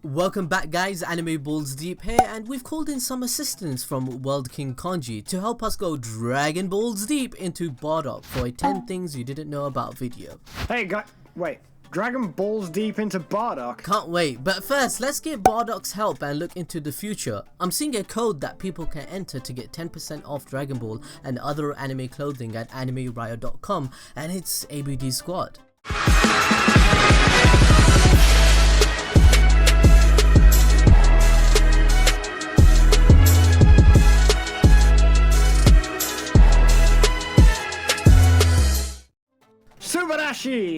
Welcome back guys, Anime Balls Deep here, and we've called in some assistance from World King Kanji to help us go Dragon Balls Deep into Bardock for a 10 things you didn't know about video. Hey wait, Dragon Balls Deep into Bardock? Can't wait, but first let's give Bardock's help and look into the future. I'm seeing a code that people can enter to get 10% off Dragon Ball and other anime clothing at animeriot.com, and it's ABD Squad.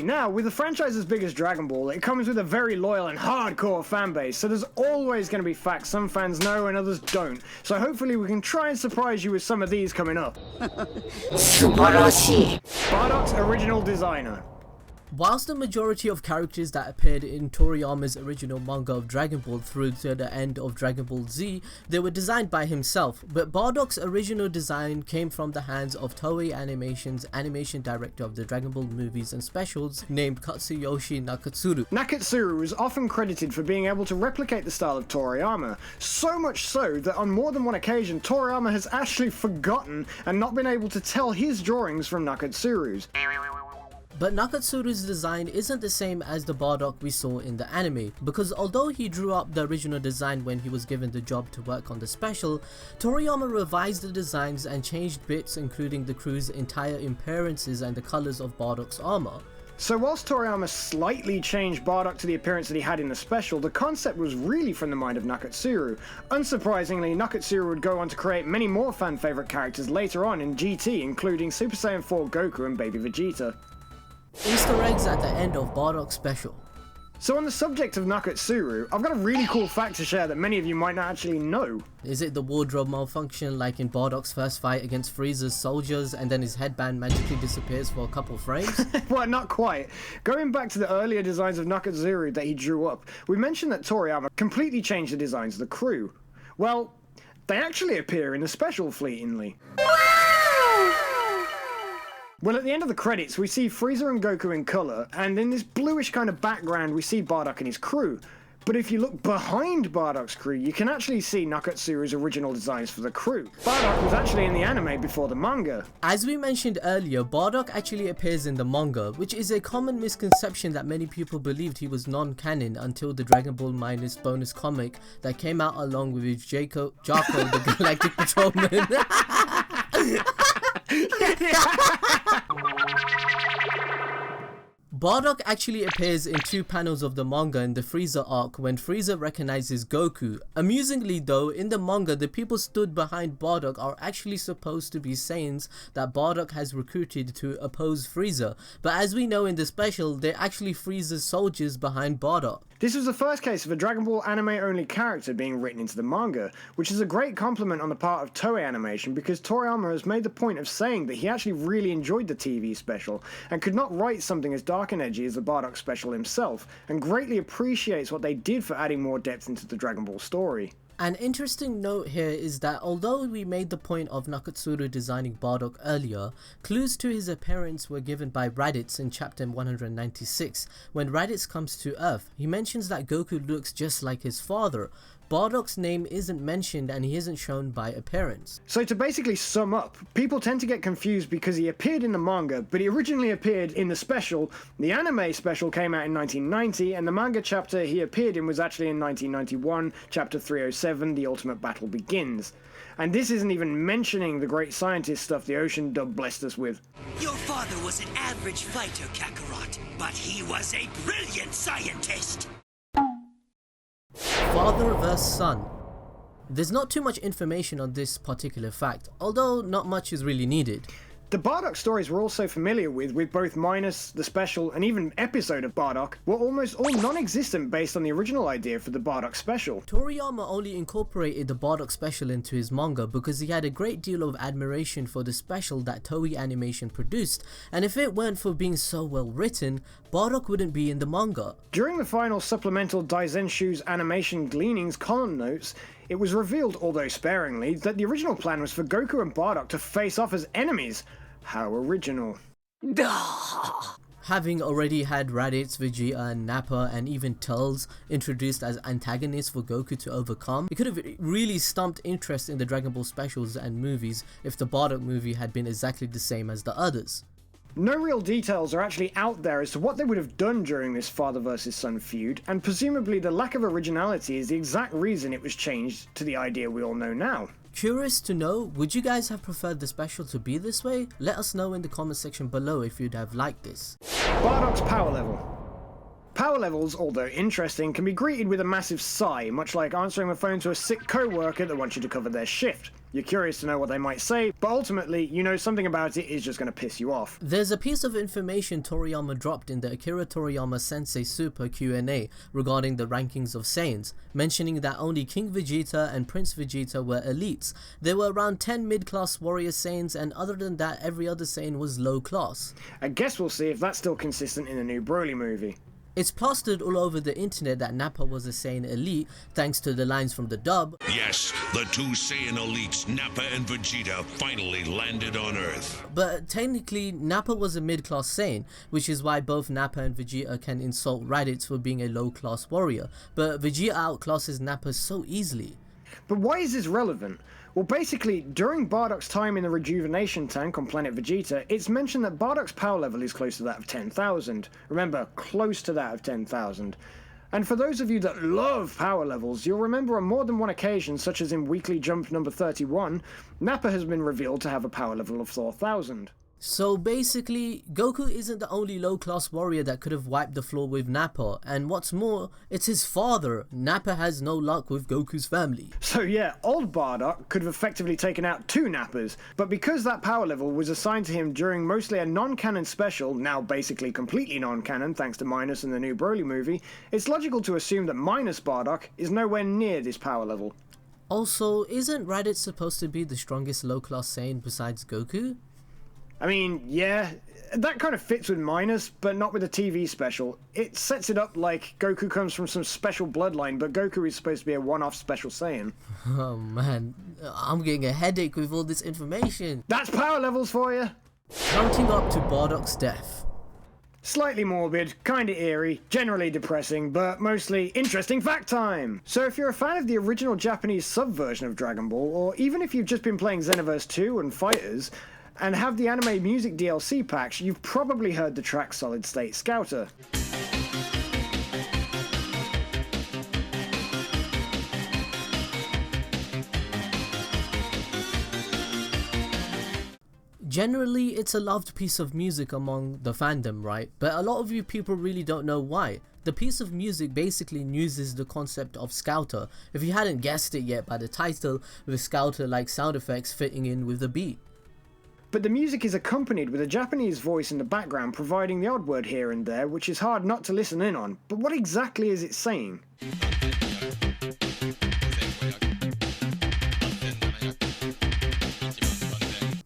Now, with the franchise as big as Dragon Ball, it comes with a very loyal and hardcore fanbase, so there's always going to be facts some fans know and others don't. So hopefully we can try and surprise you with some of these coming up. Bardock's original designer. Whilst the majority of characters that appeared in Toriyama's original manga of Dragon Ball through to the end of Dragon Ball Z, they were designed by himself, but Bardock's original design came from the hands of Toei Animation's animation director of the Dragon Ball movies and specials named Katsuyoshi Nakatsuru. Nakatsuru was often credited for being able to replicate the style of Toriyama, so much so that on more than one occasion Toriyama has actually forgotten and not been able to tell his drawings from Nakatsuru's. But Nakatsuru's design isn't the same as the Bardock we saw in the anime, because although he drew up the original design when he was given the job to work on the special, Toriyama revised the designs and changed bits including the crew's entire appearances and the colours of Bardock's armour. So whilst Toriyama slightly changed Bardock to the appearance that he had in the special, the concept was really from the mind of Nakatsuru. Unsurprisingly, Nakatsuru would go on to create many more fan favourite characters later on in GT, including Super Saiyan 4 Goku and Baby Vegeta. Easter eggs at the end of Bardock's special. So on the subject of Nakatsuru, I've got a really cool fact to share that many of you might not actually know. Is it the wardrobe malfunction like in Bardock's first fight against Frieza's soldiers and then his headband magically disappears for a couple frames? Well, not quite. Going back to the earlier designs of Nakatsuru that he drew up, we mentioned that Toriyama completely changed the designs of the crew. Well, they actually appear in the special fleetingly. Well, at the end of the credits, we see Frieza and Goku in colour, and in this bluish kind of background, we see Bardock and his crew. But if you look behind Bardock's crew, you can actually see Nakatsuru's original designs for the crew. Bardock was actually in the anime before the manga. As we mentioned earlier, Bardock actually appears in the manga, which is a common misconception that many people believed he was non-canon until the Dragon Ball Minus bonus comic that came out along with Jako the Galactic Patrolman. Bardock actually appears in 2 panels of the manga in the Frieza arc when Frieza recognizes Goku. Amusingly though, in the manga the people stood behind Bardock are actually supposed to be Saiyans that Bardock has recruited to oppose Frieza, but as we know in the special, they're actually Frieza's soldiers behind Bardock. This was the first case of a Dragon Ball anime-only character being written into the manga, which is a great compliment on the part of Toei Animation because Toriyama has made the point of saying that he actually really enjoyed the TV special and could not write something as dark and edgy as the Bardock special himself, and greatly appreciates what they did for adding more depth into the Dragon Ball story. An interesting note here is that although we made the point of Nakatsuru designing Bardock earlier, clues to his appearance were given by Raditz in chapter 196. When Raditz comes to Earth, he mentions that Goku looks just like his father. Bardock's name isn't mentioned and he isn't shown by appearance. So to basically sum up, people tend to get confused because he appeared in the manga, but he originally appeared in the special. The anime special came out in 1990, and the manga chapter he appeared in was actually in 1991, chapter 307, The Ultimate Battle Begins. And this isn't even mentioning the great scientist stuff the Ocean Dub blessed us with. Your father was an average fighter, Kakarot, but he was a brilliant scientist! Father vs son. There's not too much information on this particular fact, although not much is really needed. The Bardock stories we're also familiar with both Minus, the special, and even episode of Bardock, were almost all non-existent based on the original idea for the Bardock special. Toriyama only incorporated the Bardock special into his manga because he had a great deal of admiration for the special that Toei Animation produced, and if it weren't for being so well written, Bardock wouldn't be in the manga. During the final supplemental Daizenshu's animation gleanings column notes, it was revealed, although sparingly, that the original plan was for Goku and Bardock to face off as enemies. How original. Having already had Raditz, Vegeta, and Nappa, and even Turles introduced as antagonists for Goku to overcome, it could have really stumped interest in the Dragon Ball specials and movies if the Bardock movie had been exactly the same as the others. No real details are actually out there as to what they would have done during this father versus son feud, and presumably the lack of originality is the exact reason it was changed to the idea we all know now. Curious to know, would you guys have preferred the special to be this way? Let us know in the comment section below if you'd have liked this. Bardock's power level. Power levels, although interesting, can be greeted with a massive sigh, much like answering the phone to a sick co-worker that wants you to cover their shift. You're curious to know what they might say, but ultimately, you know something about it is just going to piss you off. There's a piece of information Toriyama dropped in the Akira Toriyama Sensei Super Q&A regarding the rankings of Saiyans, mentioning that only King Vegeta and Prince Vegeta were elites. There were around 10 mid-class warrior Saiyans, and other than that, every other Saiyan was low class. I guess we'll see if that's still consistent in the new Broly movie. It's plastered all over the internet that Nappa was a Saiyan elite, thanks to the lines from the dub. Yes, the two Saiyan elites, Nappa and Vegeta, finally landed on Earth. But technically, Nappa was a mid-class Saiyan, which is why both Nappa and Vegeta can insult Raditz for being a low-class warrior. But Vegeta outclasses Nappa so easily. But why is this relevant? Well, basically, during Bardock's time in the rejuvenation tank on planet Vegeta, it's mentioned that Bardock's power level is close to that of 10,000. Remember, close to that of 10,000. And for those of you that love power levels, you'll remember on more than one occasion, such as in Weekly Jump number 31, Nappa has been revealed to have a power level of 4,000. So basically, Goku isn't the only low-class warrior that could have wiped the floor with Nappa, and what's more, it's his father. Nappa has no luck with Goku's family. So yeah, old Bardock could have effectively taken out two Nappas, but because that power level was assigned to him during mostly a non-canon special, now basically completely non-canon thanks to Minus and the new Broly movie, it's logical to assume that Minus Bardock is nowhere near this power level. Also, isn't Raditz supposed to be the strongest low-class Saiyan besides Goku? I mean, yeah, that kind of fits with Minus, but not with the TV special. It sets it up like Goku comes from some special bloodline, but Goku is supposed to be a one-off special Saiyan. Oh man, I'm getting a headache with all this information. That's power levels for you! Counting up to Bardock's death. Slightly morbid, kinda eerie, generally depressing, but mostly interesting fact time! So if you're a fan of the original Japanese sub-version of Dragon Ball, or even if you've just been playing Xenoverse 2 and Fighters, and have the anime music DLC packs, you've probably heard the track Solid State Scouter. Generally, it's a loved piece of music among the fandom, right? But a lot of you people really don't know why. The piece of music basically uses the concept of Scouter, if you hadn't guessed it yet by the title, with Scouter-like sound effects fitting in with the beat. But the music is accompanied with a Japanese voice in the background providing the odd word here and there, which is hard not to listen in on. But what exactly is it saying?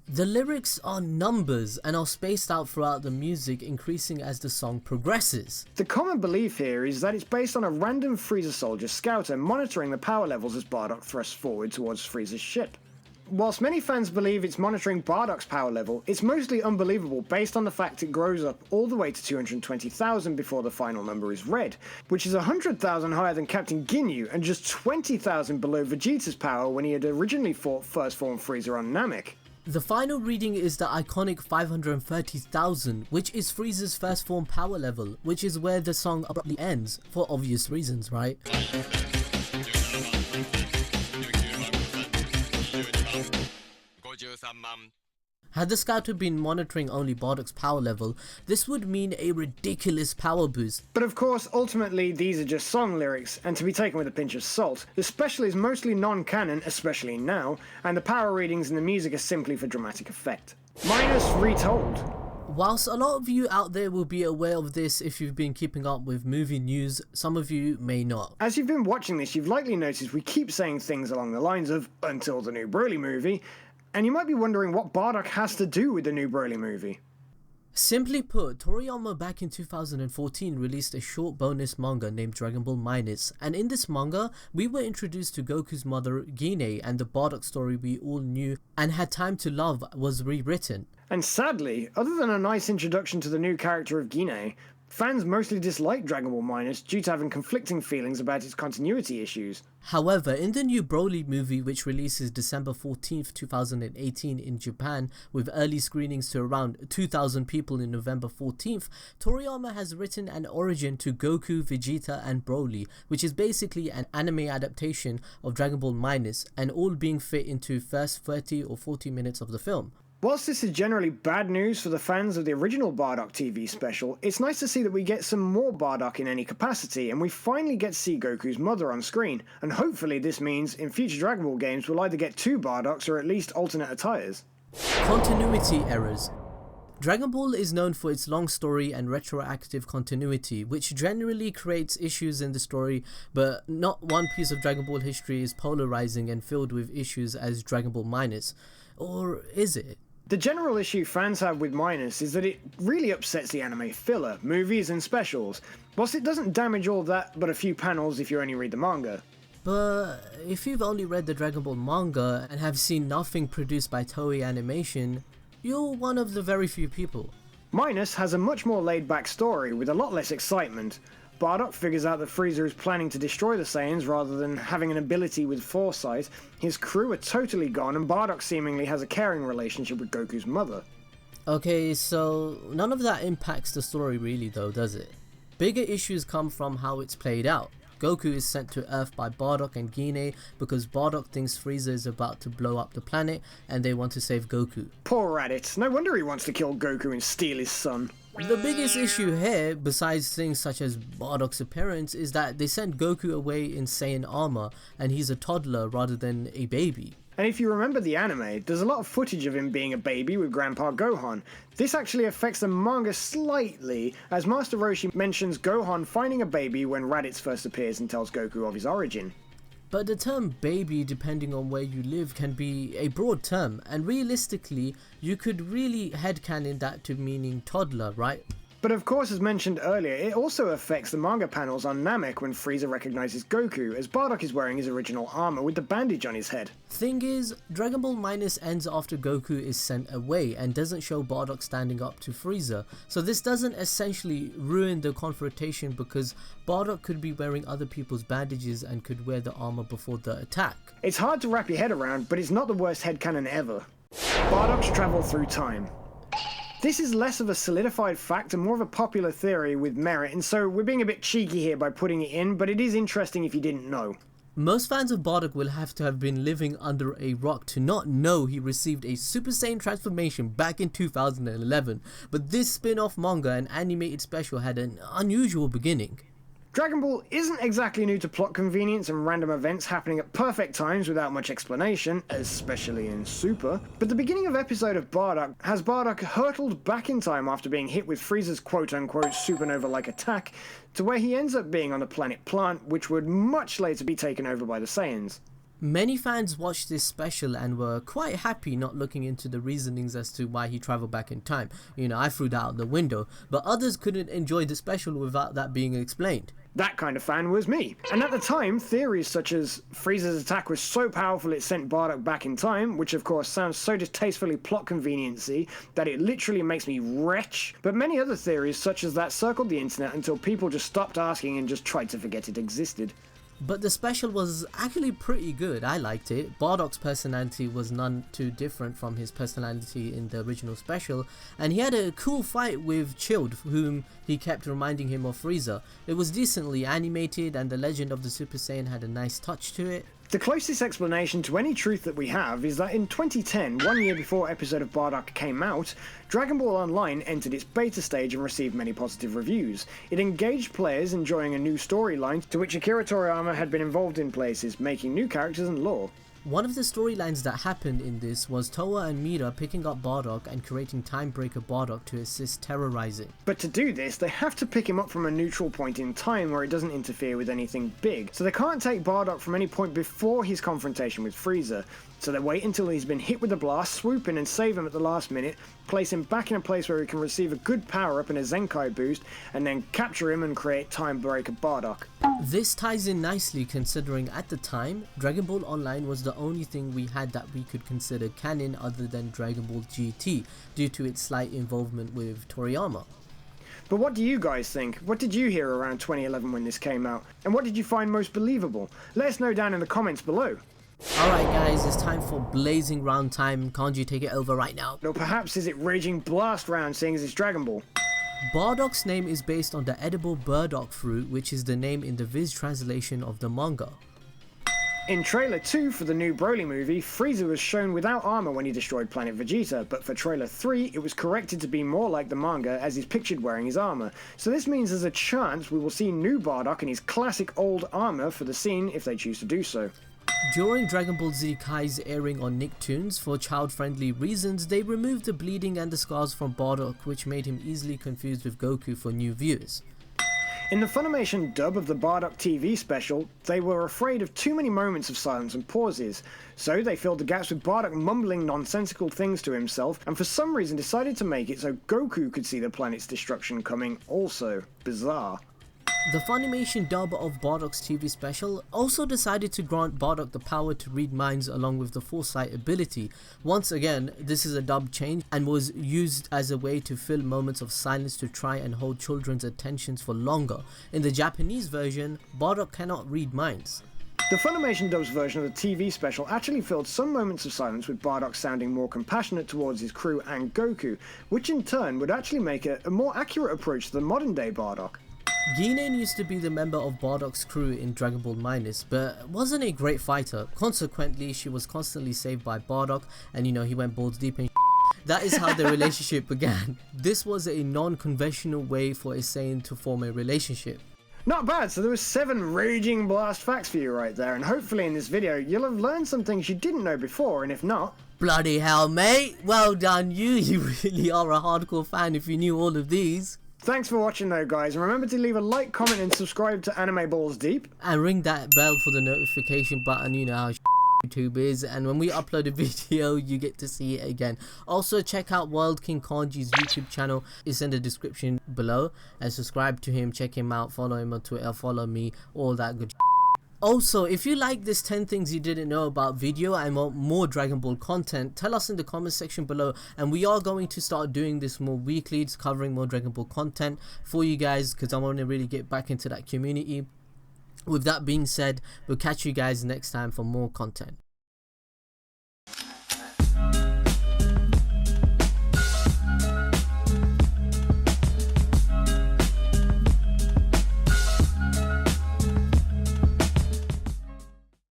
The lyrics are numbers and are spaced out throughout the music, increasing as the song progresses. The common belief here is that it's based on a random Frieza soldier Scouter monitoring the power levels as Bardock thrusts forward towards Frieza's ship. Whilst many fans believe it's monitoring Bardock's power level, it's mostly unbelievable based on the fact it grows up all the way to 220,000 before the final number is read, which is 100,000 higher than Captain Ginyu and just 20,000 below Vegeta's power when he had originally fought First Form Frieza on Namek. The final reading is the iconic 530,000, which is Frieza's first form power level, which is where the song abruptly ends, for obvious reasons, right? Had the Scouter been monitoring only Bardock's power level, this would mean a ridiculous power boost. But of course, ultimately these are just song lyrics, and to be taken with a pinch of salt. The special is mostly non-canon, especially now, and the power readings and the music are simply for dramatic effect. Minus retold. Whilst a lot of you out there will be aware of this if you've been keeping up with movie news, some of you may not. As you've been watching this, you've likely noticed we keep saying things along the lines of, until the new Broly movie, and you might be wondering what Bardock has to do with the new Broly movie. Simply put, Toriyama back in 2014 released a short bonus manga named Dragon Ball Minus, and in this manga, we were introduced to Goku's mother, Gine, and the Bardock story we all knew and had time to love was rewritten. And sadly, other than a nice introduction to the new character of Gine, fans mostly disliked Dragon Ball Minus due to having conflicting feelings about its continuity issues. However, in the new Broly movie, which releases December 14th, 2018 in Japan, with early screenings to around 2,000 people in November 14th, Toriyama has written an origin to Goku, Vegeta and Broly, which is basically an anime adaptation of Dragon Ball Minus, and all being fit into first 30 or 40 minutes of the film. Whilst this is generally bad news for the fans of the original Bardock TV special, it's nice to see that we get some more Bardock in any capacity, and we finally get to see Goku's mother on screen, and hopefully this means in future Dragon Ball games we'll either get 2 Bardocks or at least alternate attires. Continuity errors. Dragon Ball is known for its long story and retroactive continuity, which generally creates issues in the story, but not one piece of Dragon Ball history is polarizing and filled with issues as Dragon Ball Minus. Or is it? The general issue fans have with Minus is that it really upsets the anime filler, movies and specials, whilst it doesn't damage all of that but a few panels if you only read the manga. But if you've only read the Dragon Ball manga and have seen nothing produced by Toei Animation, you're one of the very few people. Minus has a much more laid-back story with a lot less excitement. Bardock figures out that Frieza is planning to destroy the Saiyans rather than having an ability with foresight. His crew are totally gone, and Bardock seemingly has a caring relationship with Goku's mother. Okay, so none of that impacts the story really though, does it? Bigger issues come from how it's played out. Goku is sent to Earth by Bardock and Gine because Bardock thinks Frieza is about to blow up the planet and they want to save Goku. Poor Raditz, no wonder he wants to kill Goku and steal his son. The biggest issue here, besides things such as Bardock's appearance, is that they sent Goku away in Saiyan armor and he's a toddler rather than a baby. And if you remember the anime, there's a lot of footage of him being a baby with Grandpa Gohan. This actually affects the manga slightly, as Master Roshi mentions Gohan finding a baby when Raditz first appears and tells Goku of his origin. But the term baby, depending on where you live, can be a broad term, and realistically, you could really headcanon that to meaning toddler, right? But of course, as mentioned earlier, it also affects the manga panels on Namek when Frieza recognizes Goku, as Bardock is wearing his original armor with the bandage on his head. Thing is, Dragon Ball Minus ends after Goku is sent away and doesn't show Bardock standing up to Frieza, so this doesn't essentially ruin the confrontation because Bardock could be wearing other people's bandages and could wear the armor before the attack. It's hard to wrap your head around, but it's not the worst headcanon ever. Bardock's travel through time. This is less of a solidified fact and more of a popular theory with merit, and so we're being a bit cheeky here by putting it in, but it is interesting if you didn't know. Most fans of Bardock will have to have been living under a rock to not know he received a Super Saiyan transformation back in 2011, but this spin-off manga and animated special had an unusual beginning. Dragon Ball isn't exactly new to plot convenience and random events happening at perfect times without much explanation, especially in Super, but the beginning of episode of Bardock has Bardock hurtled back in time after being hit with Frieza's quote-unquote supernova-like attack to where he ends up being on the planet Plant, which would much later be taken over by the Saiyans. Many fans watched this special and were quite happy not looking into the reasonings as to why he travelled back in time. You know, I threw that out the window, but others couldn't enjoy the special without that being explained. That kind of fan was me. And at the time, theories such as Frieza's attack was so powerful it sent Bardock back in time, which of course sounds so distastefully plot conveniency that it literally makes me retch. But many other theories such as that circled the internet until people just stopped asking and just tried to forget it existed. But the special was actually pretty good. I liked it. Bardock's personality was none too different from his personality in the original special, and he had a cool fight with Chilled, whom he kept reminding him of Frieza. It was decently animated and the legend of the Super Saiyan had a nice touch to it. The closest explanation to any truth that we have is that in 2010, 1 year before episode of Bardock came out, Dragon Ball Online entered its beta stage and received many positive reviews. It engaged players enjoying a new storyline to which Akira Toriyama had been involved in places, making new characters and lore. One of the storylines that happened in this was Towa and Mira picking up Bardock and creating Timebreaker Bardock to assist terrorizing. But to do this, they have to pick him up from a neutral point in time where it doesn't interfere with anything big. So they can't take Bardock from any point before his confrontation with Frieza. So they wait until he's been hit with a blast, swoop in and save him at the last minute, place him back in a place where he can receive a good power-up and a Zenkai boost, and then capture him and create Time Breaker Bardock. This ties in nicely considering at the time, Dragon Ball Online was the only thing we had that we could consider canon other than Dragon Ball GT, due to its slight involvement with Toriyama. But what do you guys think? What did you hear around 2011 when this came out? And what did you find most believable? Let us know down in the comments below. Alright guys, it's time for blazing round time. Kanji, take it over right now. Or perhaps is it Raging Blast round, seeing as it's Dragon Ball? Bardock's name is based on the edible burdock fruit, which is the name in the Viz translation of the manga. In trailer 2 for the new Broly movie, Frieza was shown without armor when he destroyed Planet Vegeta, but for trailer 3 it was corrected to be more like the manga as he's pictured wearing his armor. So this means there's a chance we will see new Bardock in his classic old armor for the scene if they choose to do so. During Dragon Ball Z Kai's airing on Nicktoons, for child-friendly reasons, they removed the bleeding and the scars from Bardock, which made him easily confused with Goku for new viewers. In the Funimation dub of the Bardock TV special, they were afraid of too many moments of silence and pauses, so they filled the gaps with Bardock mumbling nonsensical things to himself, and for some reason decided to make it so Goku could see the planet's destruction coming also. Bizarre. The Funimation dub of Bardock's TV special also decided to grant Bardock the power to read minds along with the foresight ability. Once again, this is a dub change and was used as a way to fill moments of silence to try and hold children's attentions for longer. In the Japanese version, Bardock cannot read minds. The Funimation dub's version of the TV special actually filled some moments of silence with Bardock sounding more compassionate towards his crew and Goku, which in turn would actually make it a more accurate approach to the modern day Bardock. Gine used to be the member of Bardock's crew in Dragon Ball Minus, but wasn't a great fighter. Consequently, she was constantly saved by Bardock, and he went balls deep in That is how the relationship began. This was a non-conventional way for a Saiyan to form a relationship. Not bad, so there was 7 Raging Blast facts for you right there, and hopefully in this video you'll have learned some things you didn't know before, and if not... Bloody hell, mate! Well done you really are a hardcore fan if you knew all of these. Thanks for watching though guys, and remember to leave a like, comment and subscribe to Anime Balls Deep. And ring that bell for the notification button, you know how YouTube is, and when we upload a video you get to see it again. Also check out World King Kanji's YouTube channel, it's in the description below, and subscribe to him, check him out, follow him on Twitter, follow me, all that good. Also, if you like this 10 things you didn't know about video and want more Dragon Ball content, tell us in the comment section below, and we are going to start doing this more weekly, covering more Dragon Ball content for you guys, because I want to really get back into that community. With that being said, we'll catch you guys next time for more content.